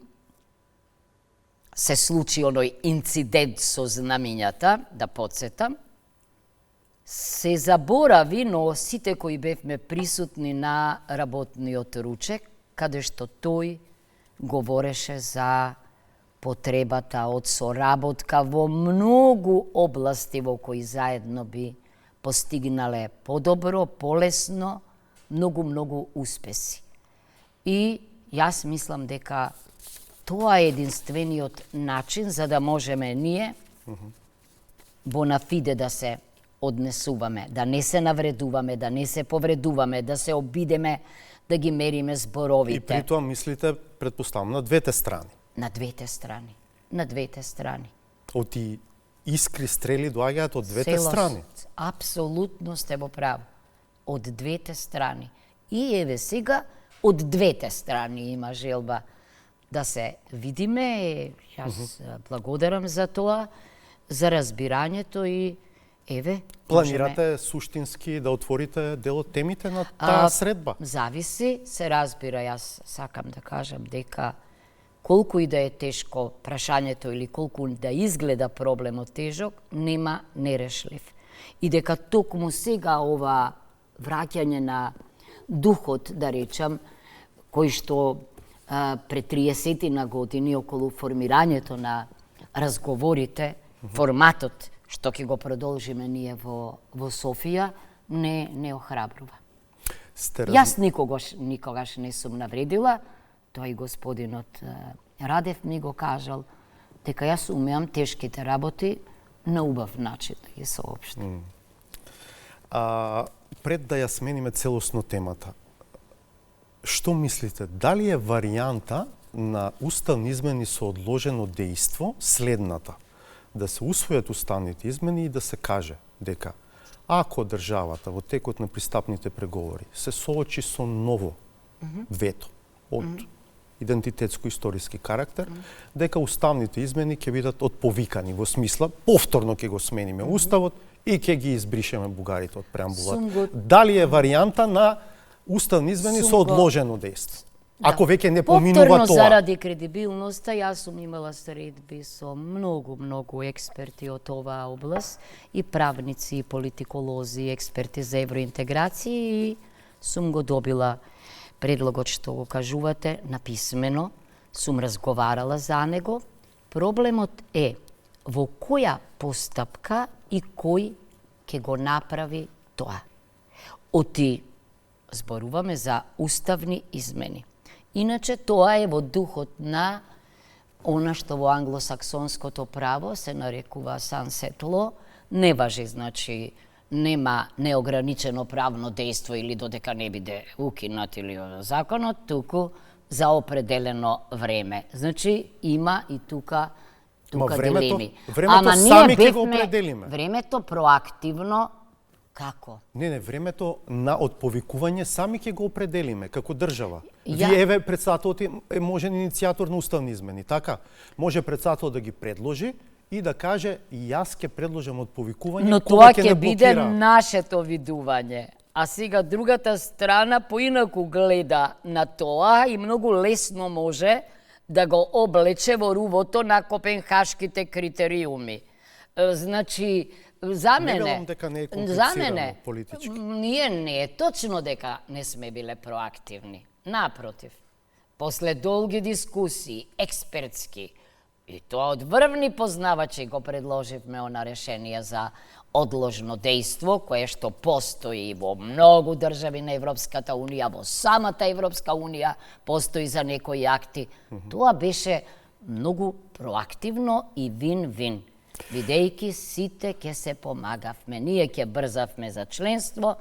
се случи оној инцидент со знамињата, да подсетам, се заборави, но сите кои бевме присутни на работниот ручек, каде што тој говореше за потребата од соработка во многу области во кои заедно би постигнале подобро, полесно, многу успеси. И јас мислам дека тоа е единствениот начин за да можеме ние бонафиде да се однесуваме, да не се навредуваме, да не се повредуваме, да се обидеме да ги мериме И зборовите. при тоа мислите, предпоставам, на двете страни. На двете страни. На двете страни. Оти искри стрели доаѓаат од двете Целост. страни. Апсолутно сте во право. Од двете страни. И еве сега, од двете страни има желба да се видиме. Јас благодарам за тоа, за разбирањето и еве, Планирате суштински да отворите дел од темите на таа средба? Зависи, се разбира, јас сакам да кажам дека колку и да е тешко прашањето или колку да изгледа проблемот тежок, нема нерешлив. И дека токму сега ова враќање на духот, да речам, кој што пред 30 на години околу формирањето на разговорите, форматот што ќе го продолжиме ние во Софија, не охрабрува. Јас никогаш не сум навредила, тоа и господинот Радев ми го кажал, дека јас умеам тешките работи на убав начин да ги соопштам. Пред да ја смениме целосно темата, што мислите, дали е варијанта на уставни измени со одложено дејство следната? Да се усвојат уставните измени и да се каже дека ако државата во текот на пристапните преговори се соочи со ново вето од идентитетско-историски карактер, дека уставните измени ќе бидат отповикани во смисла повторно ќе го смениме уставот и ќе ги избришеме бугарите од преамбулата. Дали е варијанта на уставни измени со одложено дејство? Ако веќе не поминува Повторно, тоа. заради кредибилноста, јас сум имала средби со многу експерти од оваа област, и правници, и политиколози, и експерти за евроинтеграција, и сум го добила предлогот што го кажувате написмено, сум разговарала за него. Проблемот е во која постапка и кој ќе го направи тоа. Оти зборуваме за уставни измени. Иначе тоа е во духот на она што во англосаксонското право се нарекува sunset law, не важи, значи нема неограничено правно дејство или додека не биде укинат или законот, туку за определено време. Значи, има и тука дилеми. Времето сами ќе го определиме. Времето проактивно, како? Не, времето од повикување сами ќе го определиме како држава. Ја- Вие, еве, председателот е можен иницијатор на уставни измени, така? Може председателот да ги предложи и да каже, јас ќе предложам од повикување, Но кога тоа ќе не биде блокира. нашето видување. А сега другата страна поинаку гледа на тоа и многу лесно може да го облече во рувото на копенхашките критериуми. Значи, за Не мене, велам дека не е за комплицирано мене, политички. ние не е точно дека не сме биле проактивни. Напротив, после долги дискусии, експертски, и тоа од врвни познавачи го предложивме она решение за одложно дејство, кое што постои во многу држави на Европската Унија, во самата Европска Унија постои за некои акти. Тоа беше многу проактивно и вин-вин. Бидејќи сите ќе се помагавме. Ние ќе брзавме за членство,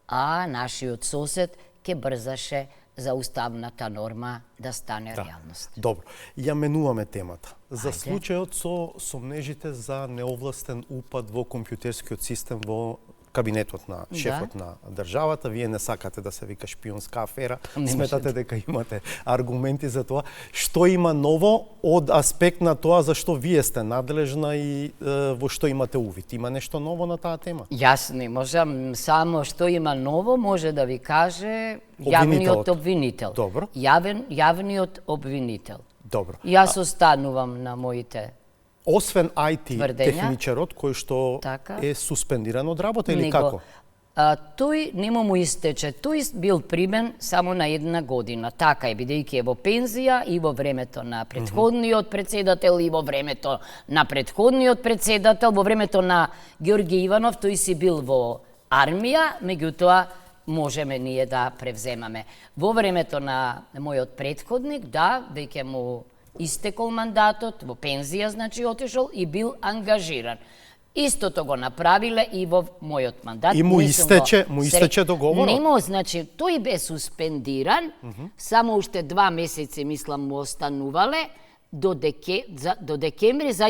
а нашиот сосед ќе брзаше за уставната норма да стане реалност. Добро, ја менуваме темата. За Ајде. случајот со сомнежите за неовластен упад во компјутерскиот систем во кабинетот на шефот на државата, вие не сакате да се вика шпионска афера, Не сметате дека имате аргументи за тоа. Што има ново од аспект на тоа за што вие сте надлежна и во што имате увид? Има нешто ново на таа тема? Јас не можам, само што има ново може да ви каже Обвинителот. јавниот обвинител. Добро. Јавниот обвинител. Добро. Јас останувам на моите. Освен IT Тврдења. техничарот кој што Така. е суспендиран од работа или него- како? Тој нема му истече. Тој бил примен само на 1 година. Така е, бидејќи е во пензија и во времето на претходниот председател и во времето на претходниот председател, во времето на Ѓорги Иванов, тој си бил во армија, меѓутоа можеме ние да превземаме. Во времето на мојот претходник, да, веќе му истекол мандатот, во пензија, значи отишол и бил ангажиран. Истото го направиле и во мојот мандат. И му Не сум го истече договорот? Нема, значи, тој бе суспендиран, само уште 2 месеци, мислам, му останувале, до декември за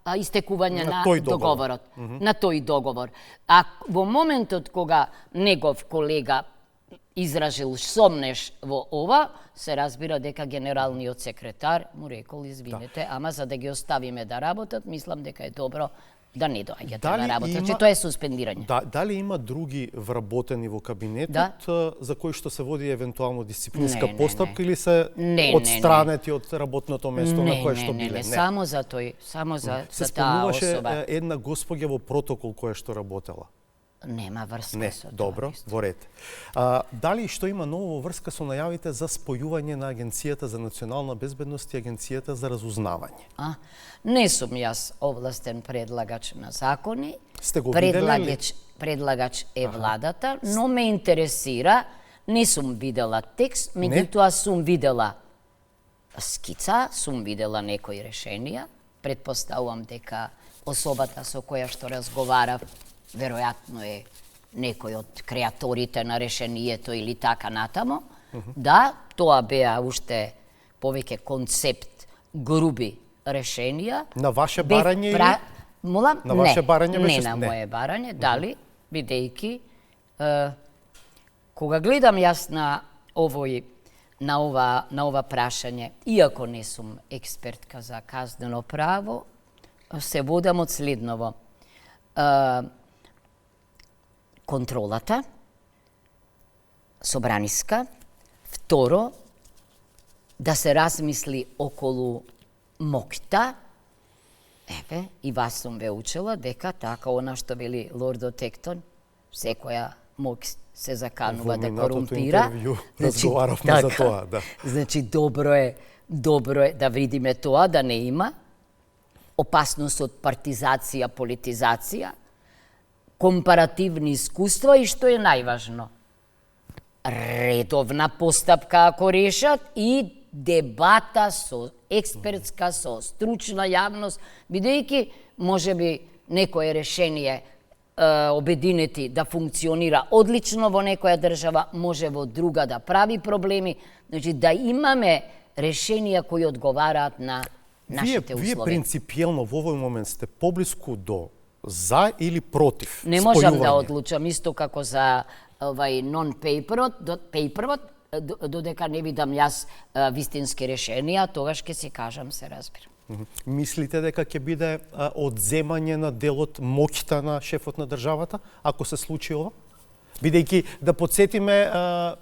истекување На на тој договор. договорот. На тој договор. А во моментот кога негов колега изражил сомнеш во ова, се разбира дека генералниот секретар му рекол, извинете, ама за да ги оставиме да работат, мислам дека е добро да не доаѓате Дали на работа. има- Значи, тоа е суспендирање. Дали има други вработени во кабинетот Да. за кои што се води евентуално дисциплинска Не, постапка или се Не, отстранети од работното место на кое што биле? не, само за тој, само за Се за таа спомнуваше особа. една госпоѓа во протокол која што работела. Нема врска Не, со тоа. добро, исто. во ред. Дали што има ново во врска со најавите за спојување на Агенцијата за национална безбедност и Агенцијата за разузнавање? Не сум јас овластен предлагач на закони. Сте го виделе ли? Предлагач е владата, но ме интересира, не сум видела текст, меѓутоа сум видела скица, сум видела некои решенија. Предпоставувам дека особата со која што разговарав веројатно е некој од креаторите на решението или така натамо. Да, тоа беа уште повеќе концепт груби решенија. На ваше Бев барање или? Молам? На ваше барање не беше? на Не. моje барање, дали, бидејќи кога гледам јас на ова прашање, иако не сум експертка за казнено право, се водам од следново. Контролата, собраниска, второ, да се размисли околу МОКТа. Еве, и вас сум ве учела дека така она што вели Лордо Тектон, секоја МОК се заканува Во да минатото корумпира. интервју разговаравме за тоа, да. Значи, добро е да видиме тоа, да не има опасност од партизација, политизација, компаративни искуства и што е најважно, редовна постапка ако решат и дебата со експертска, со стручна јавност, бидејќи можеби некое решение обединети да функционира одлично во некоја држава, може во друга да прави проблеми, значи да имаме решенија кои одговараат на нашите Вие услови. принципиелно во овој момент сте поблиску до за или против Не можам да спојување? одлучам исто како за non-paperот, додека не видам јас вистински решенија, тогаш ќе си кажам, се разбира. Мислите дека ќе биде одземање на делот моќта на шефот на државата, ако се случи ова? Бидејќи да подсетиме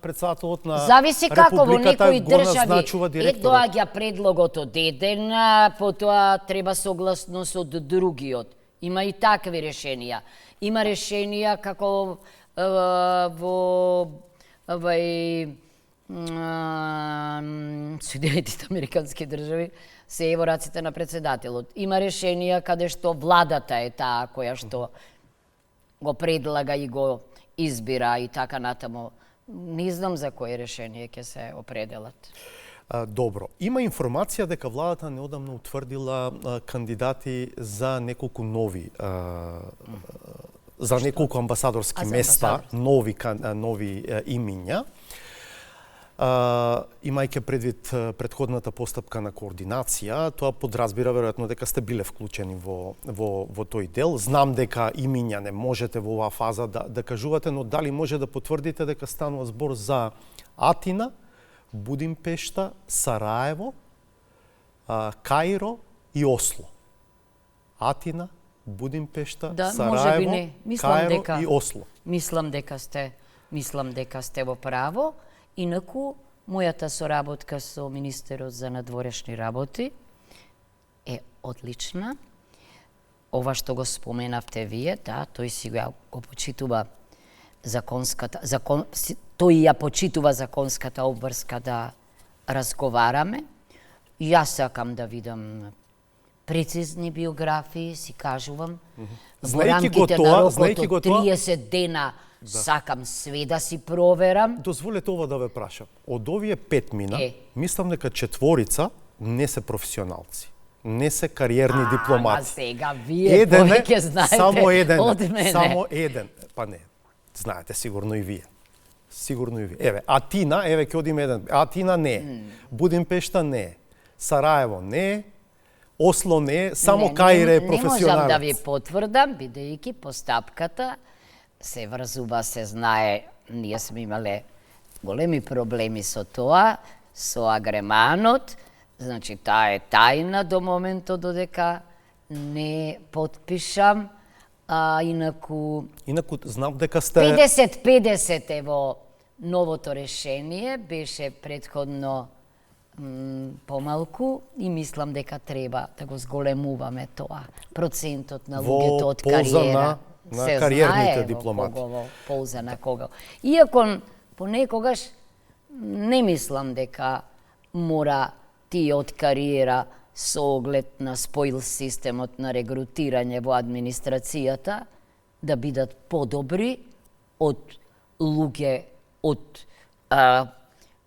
председателот на Зависи како во Републиката некои го држави назначува директорот. доаѓа предлогот од еден, потоа треба согласност од другиот. Има и такви решенија. Има решенија како во Соединетите американски држави се во раците на председателот. Има решенија каде што владата е таа која што го предлага и го избира и така натаму. Не знам за кои решение ќе се определат. Добро. Има информација дека владата неодамно утврдила кандидати за неколку нови за неколку амбасадорски места, нови имиња. Имајќи предвид претходната постапка на координација, тоа подразбира веројатно дека сте биле вклучени во тој дел. Знам дека имиња не можете во оваа фаза да кажувате, но дали може да потврдите дека станува збор за Атина, Будимпешта, Сараево, Каиро и Осло. Атина, Будимпешта, Сараево, Каиро и Осло. Мислам дека сте во право. Инаку, мојата соработка со министерот за надворешни работи е одлична. Ова што го споменавте вие, да, тој си го почитува тој ја почитува законската обврска да разговараме. Јас сакам да видам прецизни биографии, си кажувам. Во рамките на рокот од 30 дена сакам све да си проверам. Дозволете ова да ве прашам. Од овие 5 мислам дека 4 не се професионалци. Не се кариерни дипломати. Сега вие повеќе знаете од мене. Само еден. Па не, знаете сигурно и вие. Еве, Атина, ќе одиме еден. Атина не. Будимпешта не. Сараево не. Осло не. Само Каиро е професионалец. Не можам да ви потврдам, бидејќи постапката се врзува, се знае, ние сме имале големи проблеми со тоа, со агреманот, значи таа е тајна до моментот додека не потпишам, инаку знам дека сте 50-50 е во новото решение, беше претходно помалку и мислам дека треба да го зголемуваме тоа, процентот на луѓето од кариера. На кариерните дипломати. Во полза на кого. Иако понекогаш не мислам дека мора тие од кариера со оглед на споил системот на регрутирање во администрацијата да бидат подобри од луѓе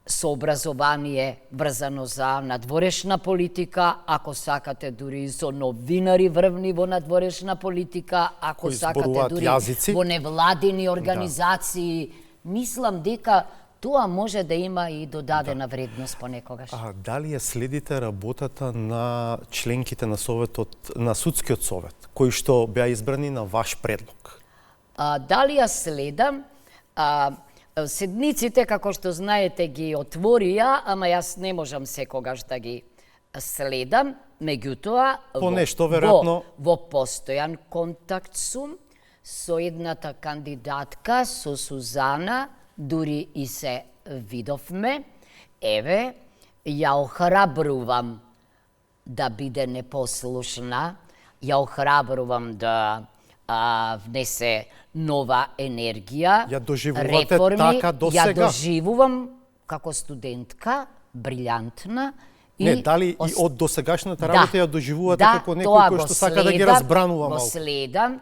со образование врзано за надворешна политика, ако сакате дури и со новинари врвни во надворешна политика, ако сакате дури во невладини организации. Мислам дека тоа може да има и додадена вредност понекогаш. Дали ја следите работата на членките на на судскиот совет, кои што беа избрани на ваш предлог? Дали ја следам? Седниците, како што знаете, ги отворија, ама јас не можам секогаш да ги следам, меѓутоа во постојан контакт сум со едната кандидатка, со Сузана, дури и се видовме. Еве, ја охрабрувам да биде непослушна, ја охрабрувам да внесе нова енергија, ја доживувате реформи, така до сега? Ја доживувам како студентка, брилјантна. Не, дали и од досегашната работа ја доживувате како некој кој што сака да ги разбранува малку?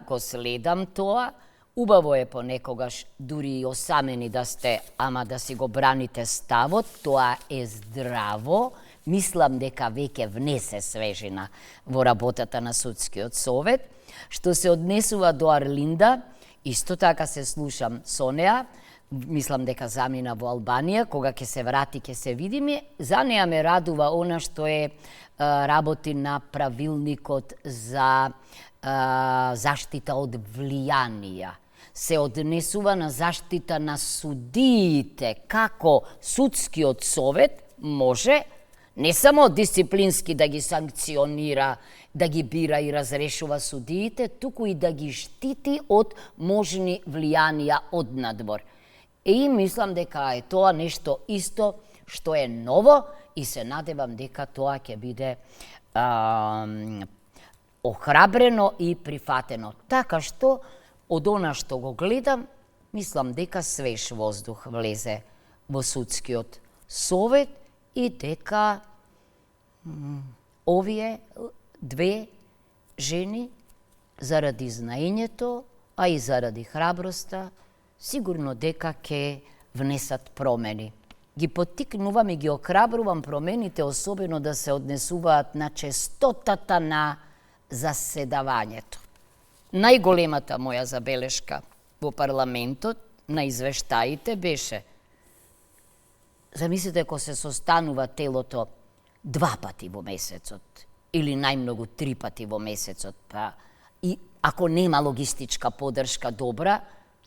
Го следам тоа. Убаво е понекогаш дури и осамени да сте, ама да си го браните ставот, тоа е здраво. мислам дека веќе внесе свежина во работата на Судскиот совет. Што се однесува до Арлинда, исто така се слушам со неа, мислам дека замина во Албанија, кога ќе се врати, ќе се видиме. За неа ме радува она што работи на правилникот за заштита од влијанија. Се однесува на заштита на судиите, како Судскиот совет може не само дисциплински да ги санкционира, да ги бира и разрешува судиите, туку и да ги штити од можни влијанија од надвор. И мислам дека е тоа нешто исто што е ново и се надевам дека тоа ќе биде охрабрено и прифатено. Така што, од она што го гледам, мислам дека свеж воздух влезе во Судскиот совет и дека овие две жени, заради знаењето, а и заради храброста, сигурно дека ќе внесат промени. Ги поттикнувам и ги охрабрувам промените, особено да се однесуваат на честотата на заседавањето. Најголемата моја забелешка во парламентот на извештаите беше: замислете ако се состанува телото 2 пати во месецот или најмногу 3 пати во месецот, па и ако нема логистичка поддршка добра,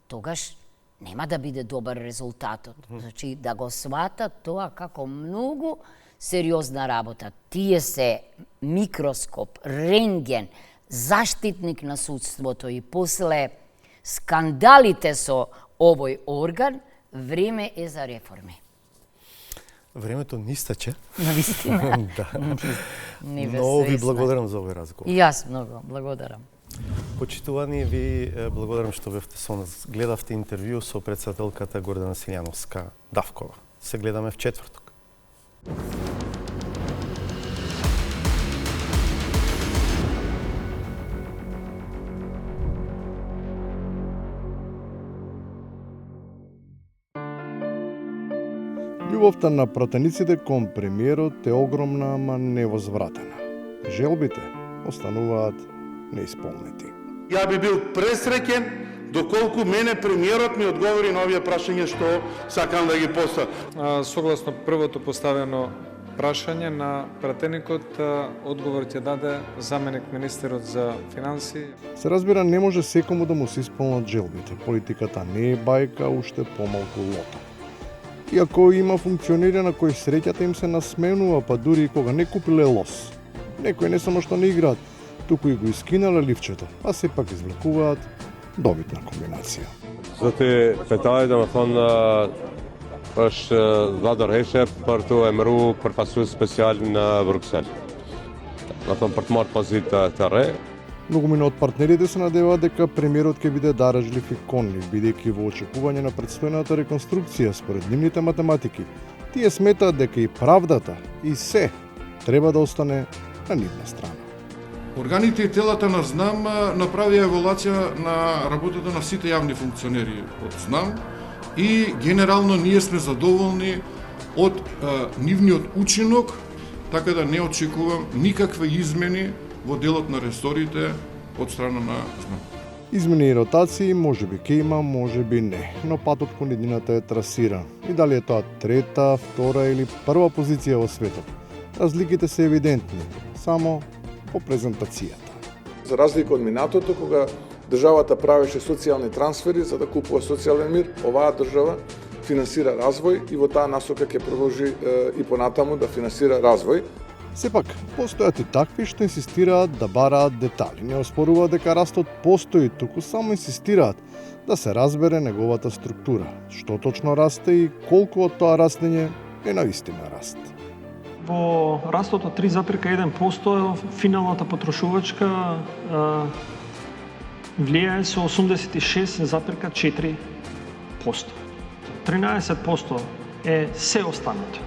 тогаш нема да биде добар резултатот. Значи да го сватат тоа како многу сериозна работа. Тие се микроскоп, рентген, заштитник на судството и после скандалите со овој орган, време е за реформи. Времето ни стаче. Навистина. Да. Много ви благодарам за овој разговор. И јас многу благодарам. Почитувани, ви благодарам што бевте со нас. Гледавте интервју со претседателката Гордана Силјановска-Давкова. Се гледаме в четврток. Љубовта на пратениците кон премиерот е огромна, ама невозвратена. Желбите остануваат неисполнети. Ја би бил пресреќен доколку мене премиерот ми одговори на овие прашања што сакам да ги поставам. Согласно првото поставено прашање на пратеникот, одговор ќе даде заменик министерот за финансии. Се разбира, не може секому да му се исполнат желбите. Политиката не е бајка, уште помалку лото. Иако има функционери на кои среќата им се насменува, па дури и кога не купиле лос. Некои не само што не играат, туку и го искинале ливчето, а сепак извлекуваат добитна комбинација. Zoti Petali dhe më thonë është Vladar Heshe për të emëruar përfaqësues special në Bruksel. Do thonë për të marrë pozitë të re. Многумина од партнерите се надеваат дека премиерот ќе биде даражлив и конлив, бидејќи во очекување на предстојната реконструкција според нивните математики, тие сметаат дека и правдата и се треба да остане на нивна страна. Органите и телата на ЗНАМ направија еволуација на работата на сите јавни функционери од ЗНАМ и генерално ние сме задоволни од нивниот учинок, така да не очекувам никакви измени во делот на ресорите од страна на ЗНАМ. Измени и ротации може би ќе има, може би не, но патот кон едината е трасиран. И дали е тоа трета, втора или прва позиција во светот, разликите се евидентни, само по презентацијата. За разлика од минатото, кога државата правеше социјални трансфери за да купува социјален мир, оваа држава финансира развој и во таа насока ќе продолжи и понатаму да финансира развој. Сепак, постојат и такви што инсистираат да бараат детали. Не оспоруваат дека растот постои, туку само инсистираат да се разбере неговата структура, што точно расте и колку од тоа растење е навистина раст. Во растот од 3,1% финалната потрошувачка влијае со 86,4%. 13% е се останато.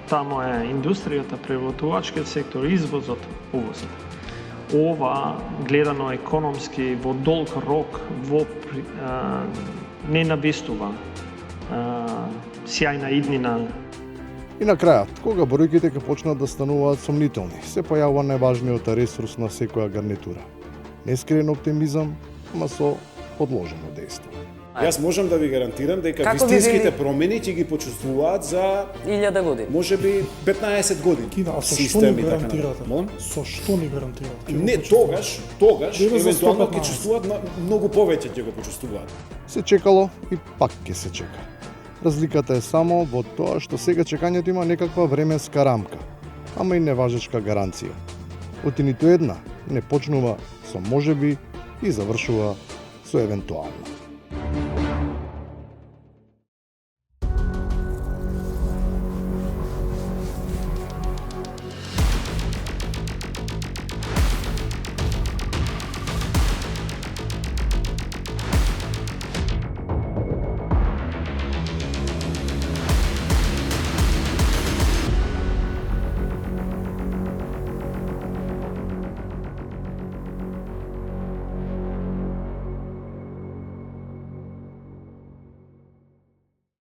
Тамо е индустријата, преработувачкиот сектор, извозот, увозот. Ова, гледано економски, во долг рок, не навистува сјајна иднина. И на крајот, кога бројките ќе почнат да стануваат сомнителни, се појавува најважниот ресурс на секоја гарнитура. Нескрен оптимизам, ама со подложено дејство. Јас можам да ви гарантирам дека вистинските промени ќе ги почувствуваат за 1000 години. Можеби 15 години. А со што ни гарантирате? Со што ни гарантирате? Не, тогаш евентуално ќе чувствуваат многу повеќе ќе го почувствуваат. Се чекало и пак ќе се чека. Разликата е само во тоа што сега чекањето има некаква временска рамка, ама и неважечка гаранција. Оти ниту една не почнува со можеби и завршува со евентуално.